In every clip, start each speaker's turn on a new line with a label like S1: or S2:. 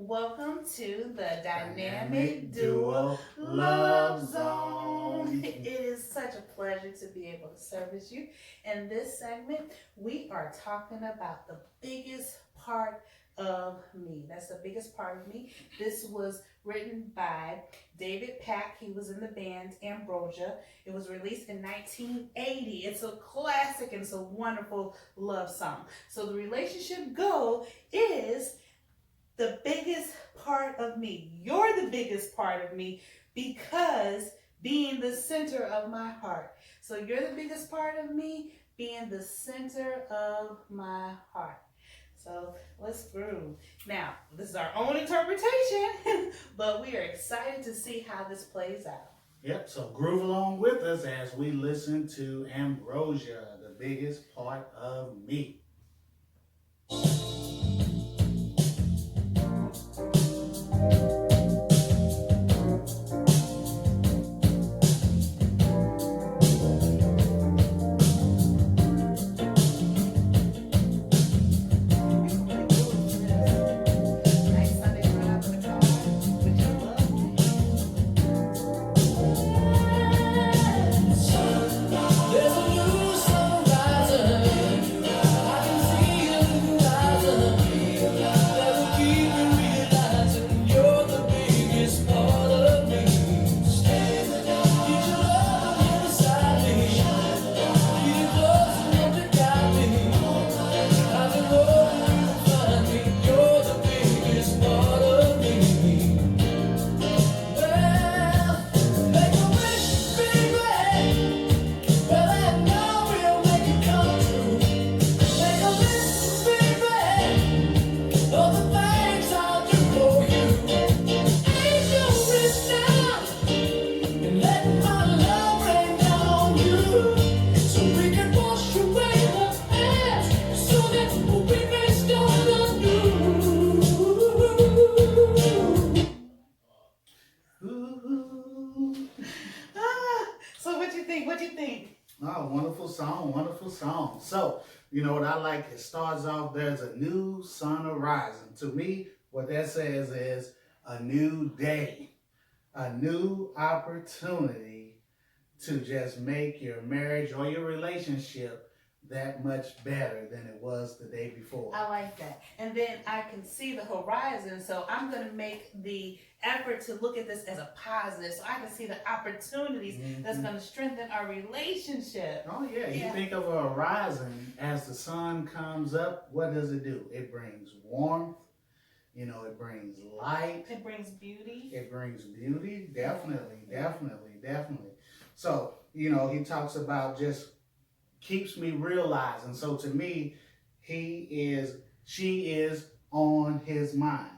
S1: Welcome to the Dynamic
S2: Dynamic
S1: Duo
S2: Duo
S1: Love
S2: Love
S1: Zone.
S2: Zone.
S1: It is such a pleasure to be able to service you. In this segment, we are talking about the biggest part of me. That's the biggest part of me. This was written by David Pack. He was in the band Ambrosia. It was released in 1980. It's a classic and it's a wonderful love song. So the relationship goal is the biggest part of me. You're the biggest part of me because being the center of my heart. So you're the biggest part of me being the center of my heart. So let's groove. Now, this is our own interpretation, but we are excited to see how this plays out.
S2: Yep, so groove along with us as we listen to Ambrosia, the biggest part of me.
S1: Nice Sunday drive in the car with your loved one.
S3: There's a new sun rising. I can see a new horizon. That will keep me realizing you're the biggest part of me. Need your love here beside me. Need you close enough to guide me. I can know you can find me. You're the biggest part of me. Well, make a wish, baby. Well, I know we'll make it come true. Make a list, baby, of the things I'll do for you. Ain't no risk now in letting my love rain down on you, so we can wash away the past, so that we may start anew.
S2: Ooh.
S1: So what you think? What you think?
S2: Oh, wonderful song, wonderful song. So, you know what I like? It starts off, there's a new sun arising. To me, what that says is a new day, a new opportunity to just make your marriage or your relationship that much better than it was the day before.
S1: I like that. And then I can see the horizon, so I'm going to make the effort to look at this as a positive, so I can see the opportunities that's going to strengthen our relationship.
S2: Oh yeah, you
S1: Yeah.
S2: think of a horizon as the sun comes up, what does it do? It brings warmth, it brings light,
S1: It brings beauty.
S2: it brings beauty, definitely, definitely. So, he talks about just keeps me realizing. So to me, she is on his mind.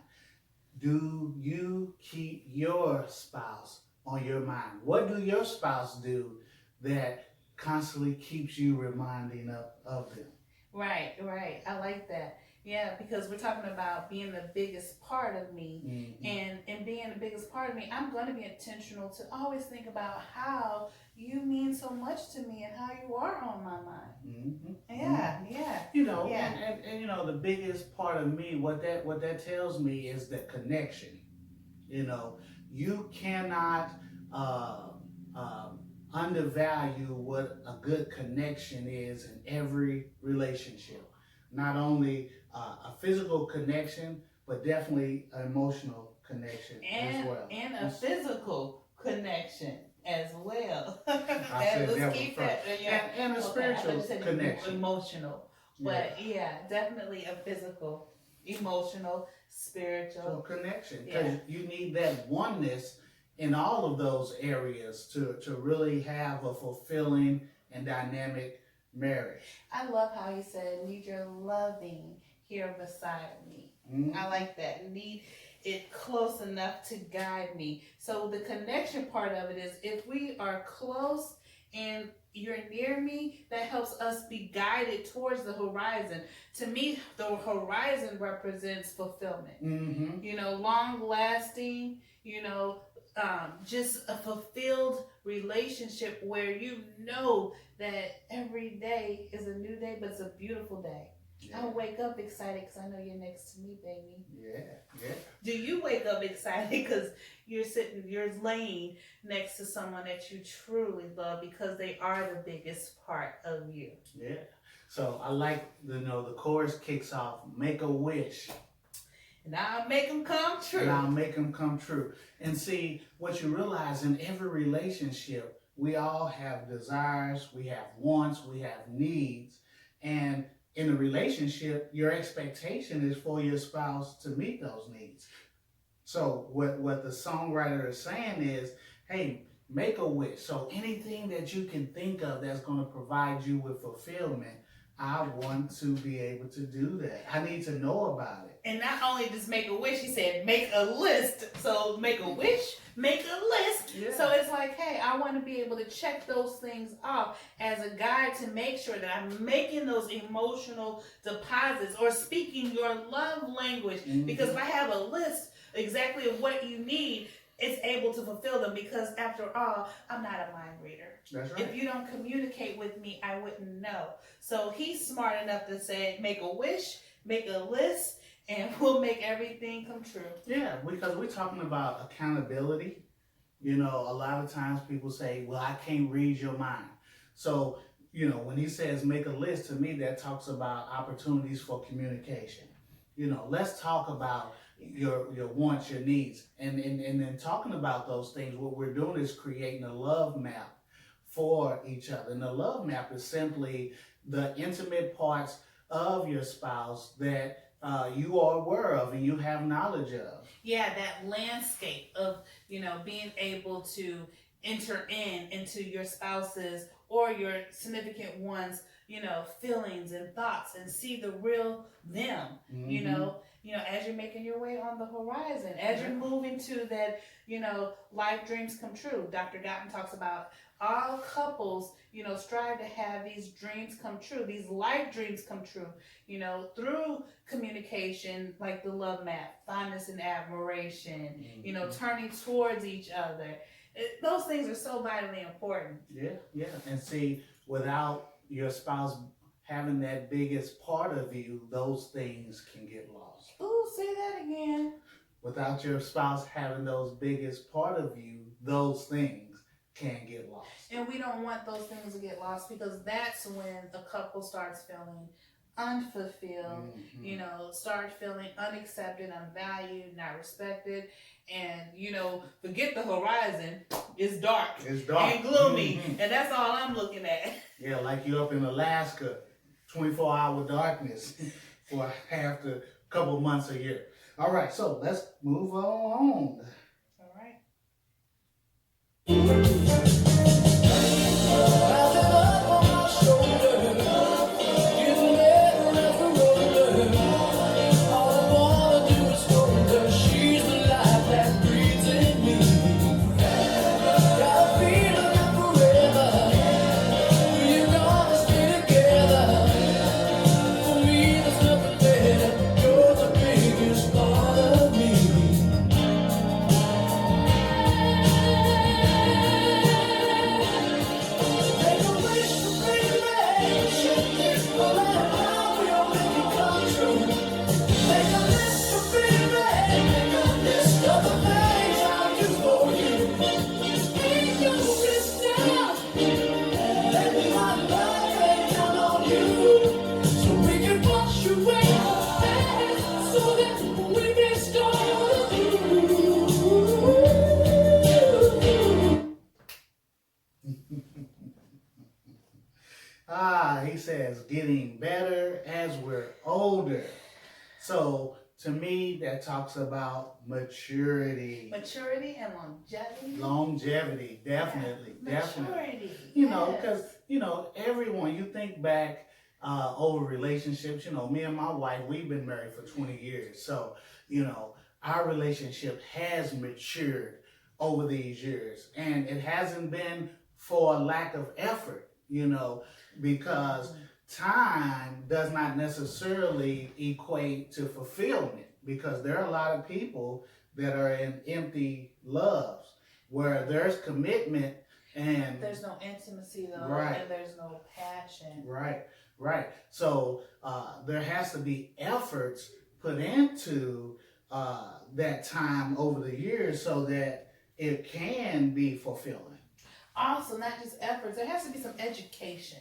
S2: Do you keep your spouse on your mind? What do your spouse do that constantly keeps you reminding of them?
S1: Right, right. I like that. Yeah, because we're talking about being the biggest part of me.
S2: Mhm.
S1: And being the biggest part of me, I'm going to be intentional to always think about how you mean so much to me and how you are on my mind.
S2: Mhm.
S1: Yeah, yeah. Yeah.
S2: And the biggest part of me, what that tells me is the connection. You cannot uh, uh, undervalue what a good connection is in every relationship. Not only a physical connection, but definitely an emotional connection as well.
S1: And a physical connection as well.
S2: I said that
S1: Let's
S2: one
S1: keep
S2: first.
S1: that. Yeah.
S2: And a
S1: Okay, I thought
S2: spiritual
S1: you said
S2: connection.
S1: emotional,
S2: Yeah.
S1: but yeah, definitely a physical, emotional,
S2: So
S1: spiritual.
S2: connection, because
S1: Yeah.
S2: you need that oneness in all of those areas to really have a fulfilling and dynamic marriage.
S1: I love how he said, "Need your loving here beside me."
S2: Mhm.
S1: I like that. Need it close enough to guide me. So the connection part of it is if we are close and you're near me, that helps us be guided towards the horizon. To me, the horizon represents fulfillment.
S2: Mm-hmm.
S1: Long lasting, just a fulfilled relationship where you know that every day is a new day, but it's a beautiful day. I wake up excited because I know you're next to me, baby.
S2: Yeah.
S1: Do you wake up excited because you're laying next to someone that you truly love because they are the biggest part of you?
S2: Yeah. So I like, the chorus kicks off, make a wish.
S1: And I'll make them come true.
S2: And I'll make them come true. And see, what you realize in every relationship, we all have desires, we have wants, we have needs. And in a relationship, your expectation is for your spouse to meet those needs. So what the songwriter is saying is, hey, make a wish. So anything that you can think of that's going to provide you with fulfillment, I want to be able to do that. I need to know about it.
S1: And not only just make a wish, he said make a list. So make a wish, make a list.
S2: Yeah.
S1: So it's like, hey, I want to be able to check those things off as a guide to make sure that I'm making those emotional deposits or speaking your love language.
S2: Mm-hmm.
S1: Because if I have a list exactly of what you need, it's able to fulfill them, because after all, I'm not a mind reader.
S2: That's right.
S1: If you don't communicate with me, I wouldn't know. So he's smart enough to say, make a wish, make a list, and we'll make everything come true.
S2: Yeah, because we're talking about accountability. A lot of times people say, well, I can't read your mind. So, when he says make a list, to me, that talks about opportunities for communication. Let's talk about your wants, your needs. And then talking about those things, what we're doing is creating a love map for each other. And the love map is simply the intimate parts of your spouse that you are aware of and you have knowledge of.
S1: Yeah, that landscape of, being able to enter into your spouse's or your significant one's, feelings and thoughts, and see the real them, as you're making your way on the horizon, as you're moving to that, life dreams come true. Dr. Gotten talks about all couples, strive to have these dreams come true, these life dreams come true, through communication, like the love map, fondness and admiration, turning towards each other. Those things are so vitally important.
S2: Yeah. And see, without your spouse having that biggest part of you, those things can get lost.
S1: Ooh, say that again.
S2: Without your spouse having those biggest part of you, those things can get lost.
S1: And we don't want those things to get lost, because that's when the couple starts feeling unfulfilled, start feeling unaccepted, unvalued, not respected, and forget the horizon. It's dark.
S2: It's dark
S1: and gloomy, and that's all I'm looking at.
S2: Yeah, like you're up in Alaska, 24-hour darkness for half the couple months a year. All right, so let's move on.
S1: All right.
S2: He says getting better as we're older. So to me, that talks about maturity.
S1: Maturity and longevity.
S2: Longevity, definitely,
S1: Maturity.
S2: Because everyone. You think back over relationships. Me and my wife, we've been married for 20 years. So our relationship has matured over these years, and it hasn't been for a lack of effort. Because time does not necessarily equate to fulfillment, because there are a lot of people that are in empty loves where there's commitment and
S1: there's no intimacy though,
S2: right.
S1: And there's no passion.
S2: Right. Right. So there has to be efforts put into that time over the years so that it can be fulfilling.
S1: Also, not just efforts, there has to be some education,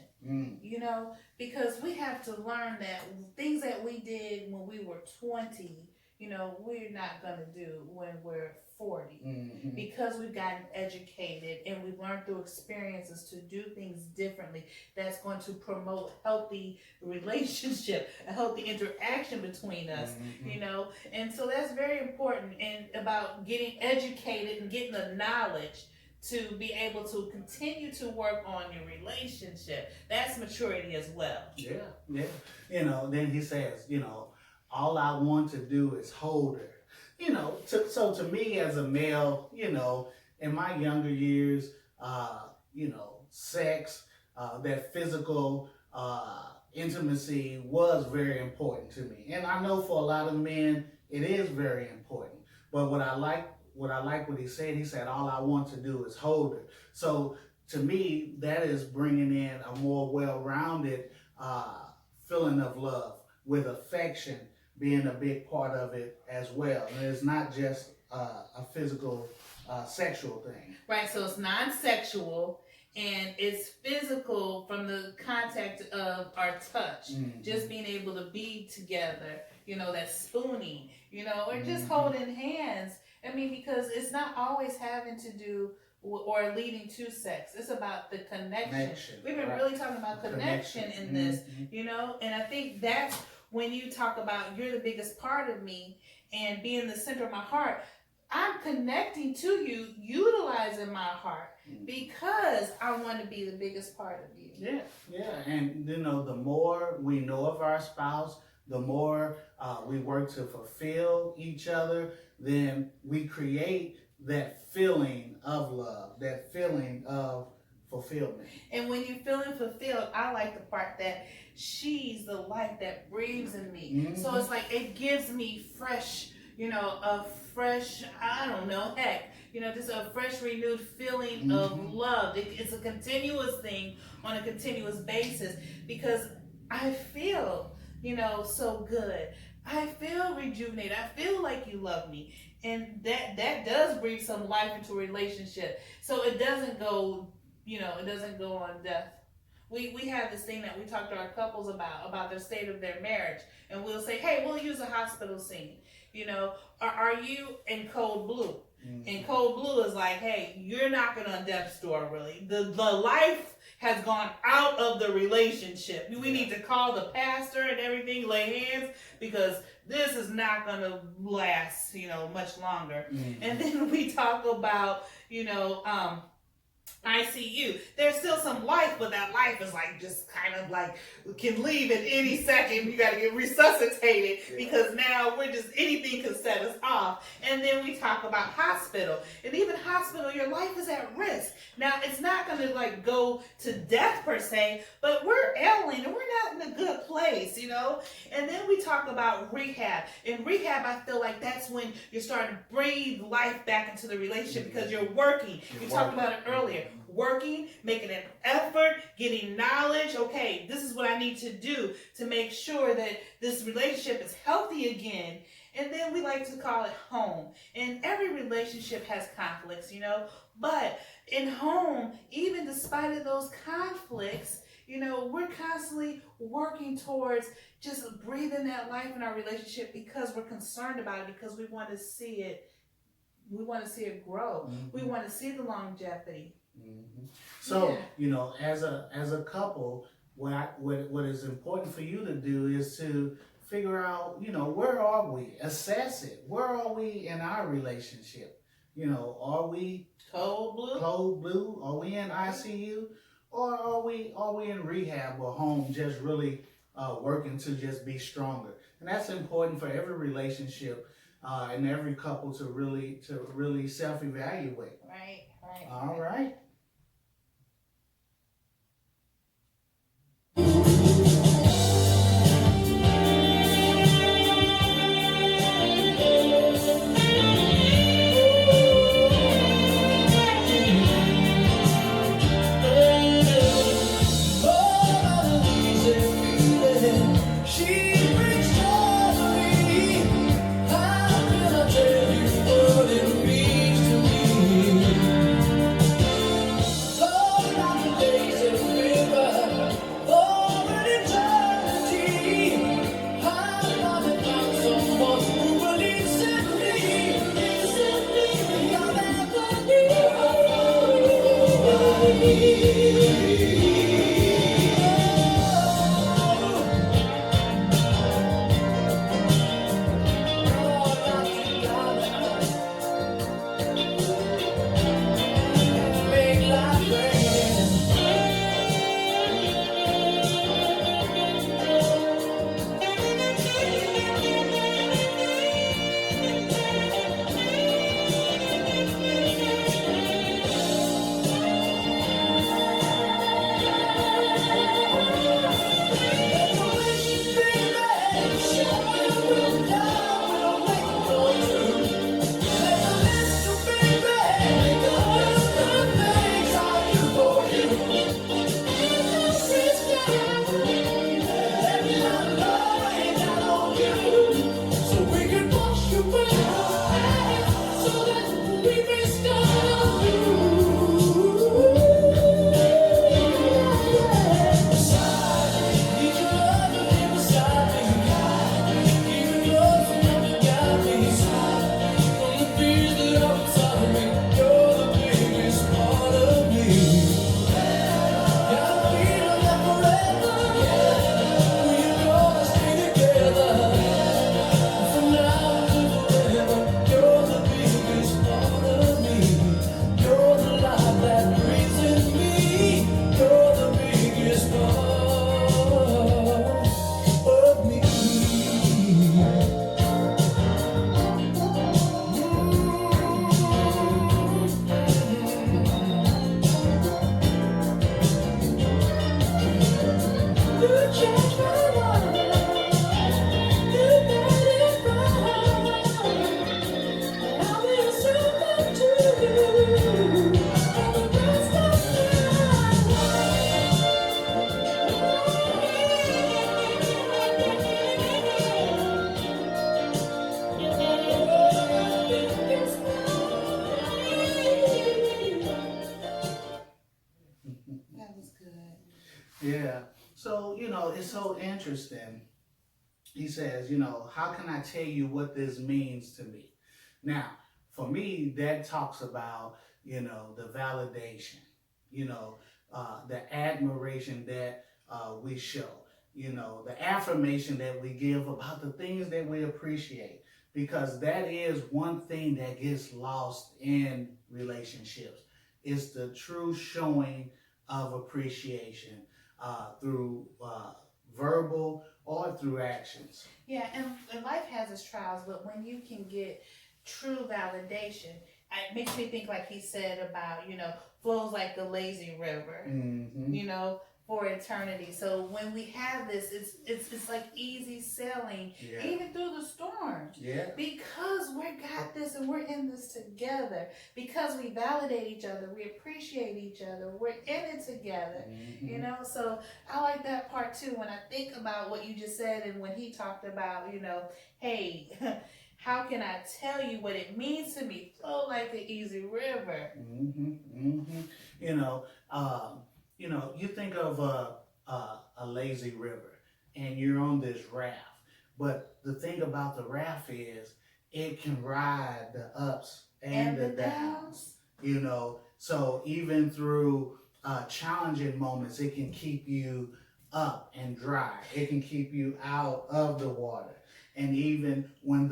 S1: you know, because we have to learn that things that we did when we were 20, you know, we're not going to do when we're 40 because we've gotten educated and we've learned through experiences to do things differently. That's going to promote healthy relationship, a healthy interaction between us, you know, and so that's very important. And about getting educated and getting the knowledge to be able to continue to work on your relationship. That's maturity as well.
S2: Yeah, yeah. You know, then he says, you know, all I want to do is hold her. You know, so to me as a male, you know, in my younger years, you know, sex, that physical intimacy was very important to me. And I know for a lot of men, it is very important. But what I like what he said, all I want to do is hold her. So to me, that is bringing in a more well-rounded feeling of love with affection being a big part of it as well. And it's not just a physical, sexual thing.
S1: Right, so it's non-sexual and it's physical from the contact of our touch. Just being able to be together, you know, that spooning, you know, or just holding hands. I mean, because it's not always having to do or leading to sex. It's about the connection. We've been really talking about connection in this, you know, and I think that's when you talk about you're the biggest part of me and being the center of my heart. I'm connecting to you, utilizing my heart because I want to be the biggest part of you.
S2: Yeah, yeah. And, you know, the more we know of our spouse, the more we work to fulfill each other, then we create that feeling of love, that feeling of fulfillment.
S1: And when you're feeling fulfilled, I like the part that she's the life that breathes in me. So it's like it gives me fresh, you know, I don't know, heck, you know, just a fresh, renewed feeling of love. It's a continuous thing on a continuous basis because I feel, you know, so good. I feel rejuvenated. I feel like you love me. And that does breathe some life into a relationship. So it doesn't go, you know, it doesn't go on death. We have this thing that we talk to our couples about their state of their marriage. And we'll say, hey, we'll use a hospital scene. You know, are you in cold blue? And cold blue is like, hey, you're knocking on death's door, really. The life has gone out of the relationship. We need to call the pastor and everything, lay hands, because this is not going to last, you know, much longer. And then we talk about, you know, ICU. There's still some life, but that life is like just kind of like can leave at any second. You got to get resuscitated because now we're just anything can set us off. And then we talk about hospital, and even hospital, your life is at risk. Now it's not going to like go to death per se, but we're ailing and we're not in a good place, you know. And then we talk about rehab. In rehab, I feel like that's when you're starting to breathe life back into the relationship because you're working. You talked about it earlier. Working, making an effort, getting knowledge. Okay, this is what I need to do to make sure that this relationship is healthy again. And then we like to call it home. And every relationship has conflicts, you know. But in home, even despite of those conflicts, you know, we're constantly working towards just breathing that life in our relationship because we're concerned about it, because we want to see it. We want to see it grow. We want to see the longevity.
S2: So, you know, as a couple, what is important for you to do is to figure out, you know, where are we? Assess it. Where are we in our relationship? You know, are we
S1: cold blue?
S2: Cold blue? Are we in ICU? Or are we in rehab or home just really working to just be stronger? And that's important for every relationship and every couple to really self-evaluate.
S1: Right.
S2: All right. Yeah. So, it's so interesting. He says, how can I tell you what this means to me? Now, for me, that talks about, the validation, the admiration that we show, the affirmation that we give about the things that we appreciate. Because that is one thing that gets lost in relationships. It's the true showing of appreciation through verbal or through actions.
S1: Yeah, and life has its trials, but when you can get true validation, it makes me think like he said about, flows like the lazy river,
S2: Mm-hmm.
S1: For eternity. So when we have this, it's like easy sailing,
S2: Yeah.
S1: even through the storms.
S2: Yeah.
S1: Because we got this and we're in this together. Because we validate each other, we appreciate each other, we're in it together.
S2: Mm-hmm.
S1: So I like that part too. When I think about what you just said and when he talked about, hey, how can I tell you what it means to me? Flow like the easy river.
S2: Mm-hmm. Mm-hmm. You think of a lazy river, and you're on this raft. But the thing about the raft is, it can ride the ups and the downs. So even through challenging moments, it can keep you up and dry. It can keep you out of the water, and even when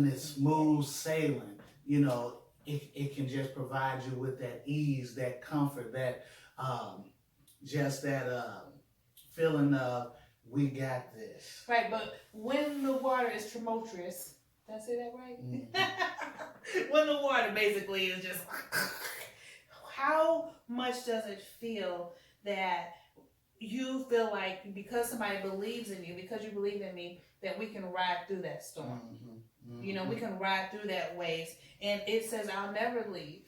S2: it's smooth sailing, it can just provide you with that ease, that comfort, that just that feeling of we got this.
S1: Right, but when the water is tumultuous, did I say that right?
S2: Mm-hmm.
S1: When the water basically is just, how much does it feel that you feel like because somebody believes in you, because you believe in me, that we can ride through that storm?
S2: Mm-hmm.
S1: We can ride through that waves, and it says, I'll never leave.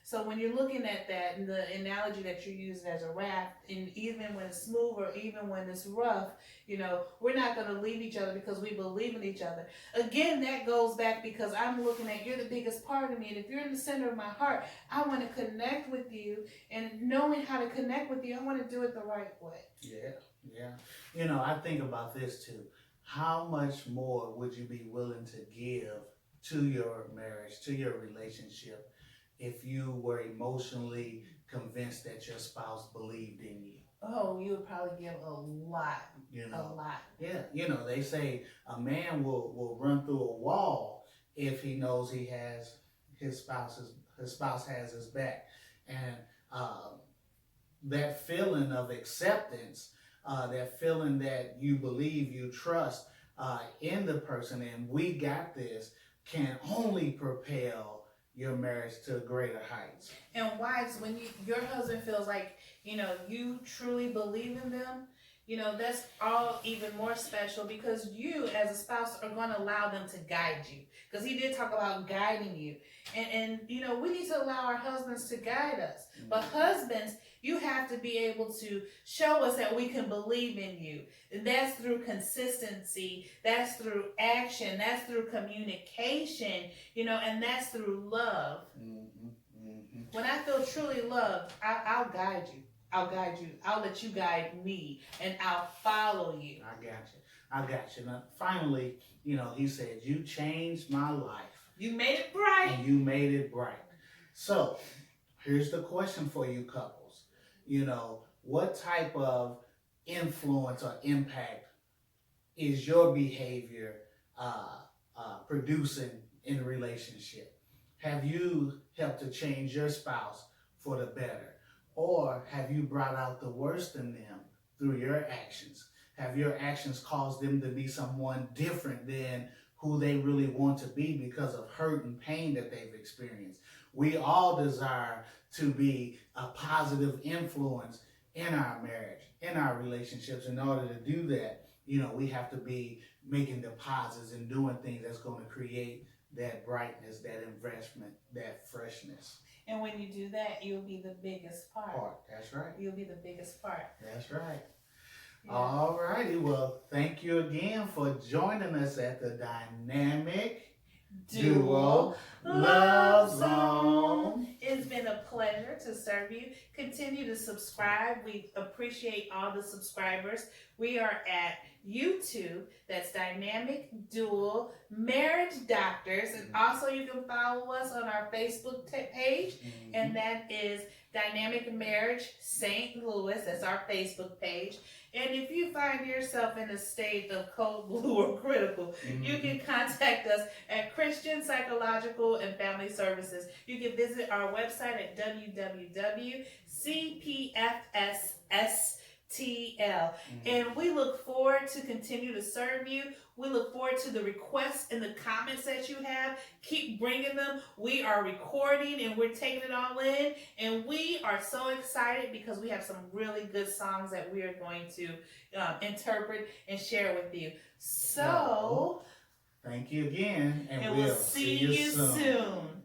S1: So when you're looking at that, and the analogy that you use as a raft, and even when it's smooth or even when it's rough, we're not going to leave each other because we believe in each other. Again, that goes back because I'm looking at, you're the biggest part of me, and if you're in the center of my heart, I want to connect with you, and knowing how to connect with you, I want to do it the right way.
S2: Yeah. I think about this too. How much more would you be willing to give to your marriage, to your relationship, if you were emotionally convinced that your spouse believed in you?
S1: Oh, you would probably give a lot. A lot.
S2: Yeah. They say a man will run through a wall if he knows he has his spouse has his back. And that feeling of acceptance, that feeling that you believe, you trust in the person, and we got this, can only propel your marriage to greater heights.
S1: And wives, when your husband feels like, you truly believe in them, that's all even more special because you as a spouse are going to allow them to guide you. Because he did talk about guiding you. And we need to allow our husbands to guide us. But husbands, you have to be able to show us that we can believe in you. And that's through consistency. That's through action. That's through communication, and that's through love. When I feel truly loved, I'll guide you. I'll guide you. I'll let you guide me, and I'll follow you.
S2: I got you. Now, finally, he said, you changed my life.
S1: You made it bright.
S2: And you made it bright. So, here's the question for you couples. What type of influence or impact is your behavior producing in a relationship? Have you helped to change your spouse for the better? Or have you brought out the worst in them through your actions? Have your actions caused them to be someone different than who they really want to be because of hurt and pain that they've experienced? We all desire to be a positive influence in our marriage, in our relationships. In order to do that, we have to be making deposits and doing things that's going to create that brightness, that investment, that freshness.
S1: And when you do that, you'll be the biggest part.
S2: That's right.
S1: You'll be the biggest part.
S2: That's right.
S1: Yeah.
S2: All righty. Well, thank you again for joining us at the Dynamic
S1: Dou
S2: Love Zone.
S1: It's been a pleasure to serve you. Continue to subscribe. We appreciate all the subscribers. We are at YouTube. That's Dynamic Dual Marriage Doctors. And also you can follow us on our Facebook page. And that is Dynamic Marriage St. Louis. That's our Facebook page. And if you find yourself in a state of cold blue or critical, you can contact us at Christian Psychological and Family Services. You can visit our website at www.cpfsstl. And we look forward to continue to serve you. We look forward to the requests and the comments that you have. Keep bringing them. We are recording and we're taking it all in. And we are so excited because we have some really good songs that we are going to interpret and share with you. So,
S2: thank you again,
S1: and we'll see you soon.